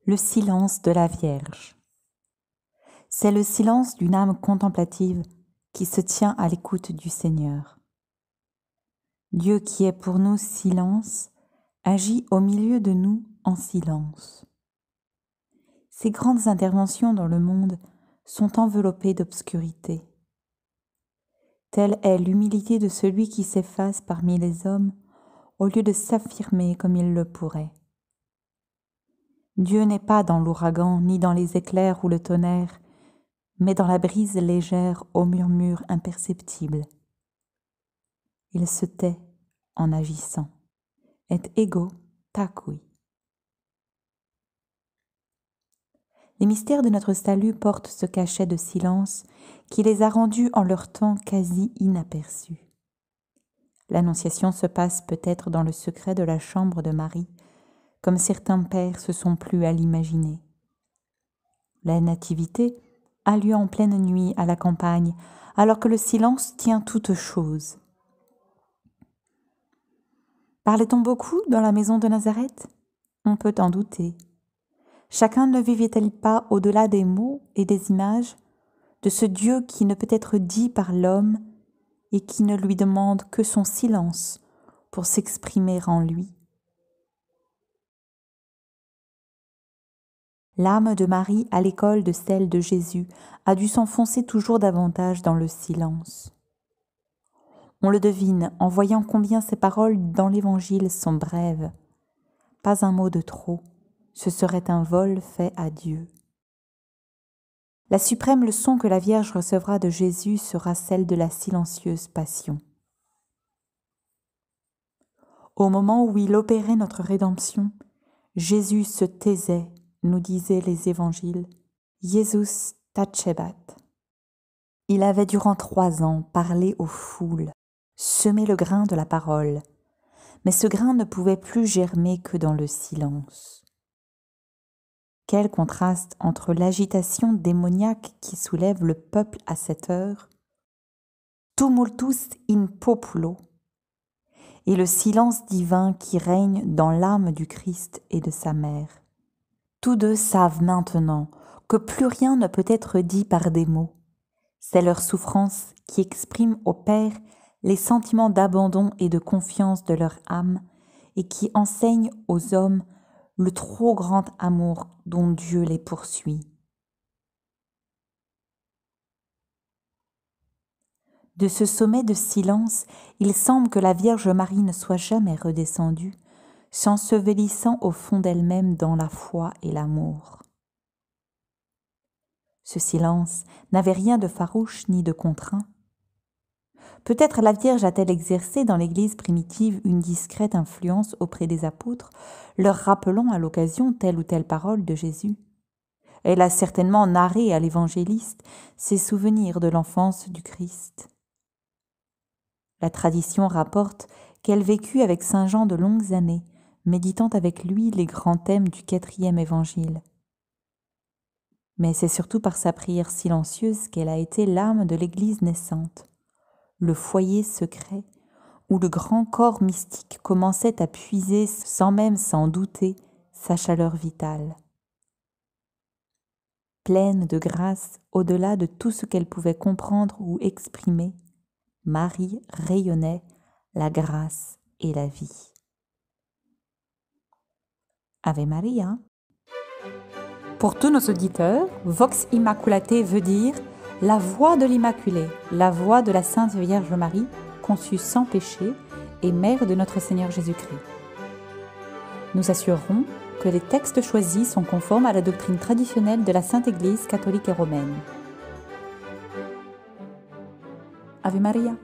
Le silence de la Vierge. C'est le silence d'une âme contemplative qui se tient à l'écoute du Seigneur. Dieu qui est pour nous silence, agit au milieu de nous en silence. Ses grandes interventions dans le monde sont enveloppées d'obscurité. Telle est l'humilité de celui qui s'efface parmi les hommes au lieu de s'affirmer comme il le pourrait. Dieu n'est pas dans l'ouragan, ni dans les éclairs ou le tonnerre, mais dans la brise légère au murmure imperceptible. Il se tait en agissant. Et ego tacui. Les mystères de notre salut portent ce cachet de silence qui les a rendus en leur temps quasi inaperçus. L'Annonciation se passe peut-être dans le secret de la chambre de Marie, comme certains pères se sont plu à l'imaginer. La Nativité a lieu en pleine nuit à la campagne, alors que le silence tient toutes choses. Parlait-on beaucoup dans la maison de Nazareth ? On peut en douter. Chacun ne vivait-il pas au-delà des mots et des images, de ce Dieu qui ne peut être dit par l'homme et qui ne lui demande que son silence pour s'exprimer en lui ? L'âme de Marie, à l'école de celle de Jésus, a dû s'enfoncer toujours davantage dans le silence. On le devine en voyant combien ces paroles dans l'Évangile sont brèves. Pas un mot de trop, ce serait un vol fait à Dieu. La suprême leçon que la Vierge recevra de Jésus sera celle de la silencieuse passion. Au moment où il opérait notre rédemption, Jésus se taisait, nous disaient les évangiles. Jesus tacebat. Il avait durant 3 ans parlé aux foules, semé le grain de la parole, mais ce grain ne pouvait plus germer que dans le silence. Quel contraste entre l'agitation démoniaque qui soulève le peuple à cette heure, tumultus in populo, et le silence divin qui règne dans l'âme du Christ et de sa mère. Tous deux savent maintenant que plus rien ne peut être dit par des mots. C'est leur souffrance qui exprime au Père les sentiments d'abandon et de confiance de leur âme et qui enseigne aux hommes le trop grand amour dont Dieu les poursuit. De ce sommet de silence, il semble que la Vierge Marie ne soit jamais redescendue, s'ensevelissant au fond d'elle-même dans la foi et l'amour. Ce silence n'avait rien de farouche ni de contraint. Peut-être la Vierge a-t-elle exercé dans l'Église primitive une discrète influence auprès des apôtres, leur rappelant à l'occasion telle ou telle parole de Jésus. Elle a certainement narré à l'évangéliste ses souvenirs de l'enfance du Christ. La tradition rapporte qu'elle vécut avec saint Jean de longues années, méditant avec lui les grands thèmes du 4e évangile. Mais c'est surtout par sa prière silencieuse qu'elle a été l'âme de l'Église naissante, le foyer secret où le grand corps mystique commençait à puiser, sans même s'en douter, sa chaleur vitale. Pleine de grâce au-delà de tout ce qu'elle pouvait comprendre ou exprimer, Marie rayonnait la grâce et la vie. Ave Maria. Pour tous nos auditeurs, Vox Immaculate veut dire la voix de l'Immaculée, la voix de la Sainte Vierge Marie, conçue sans péché et mère de notre Seigneur Jésus-Christ. Nous assurerons que les textes choisis sont conformes à la doctrine traditionnelle de la Sainte Église catholique et romaine. Ave Maria.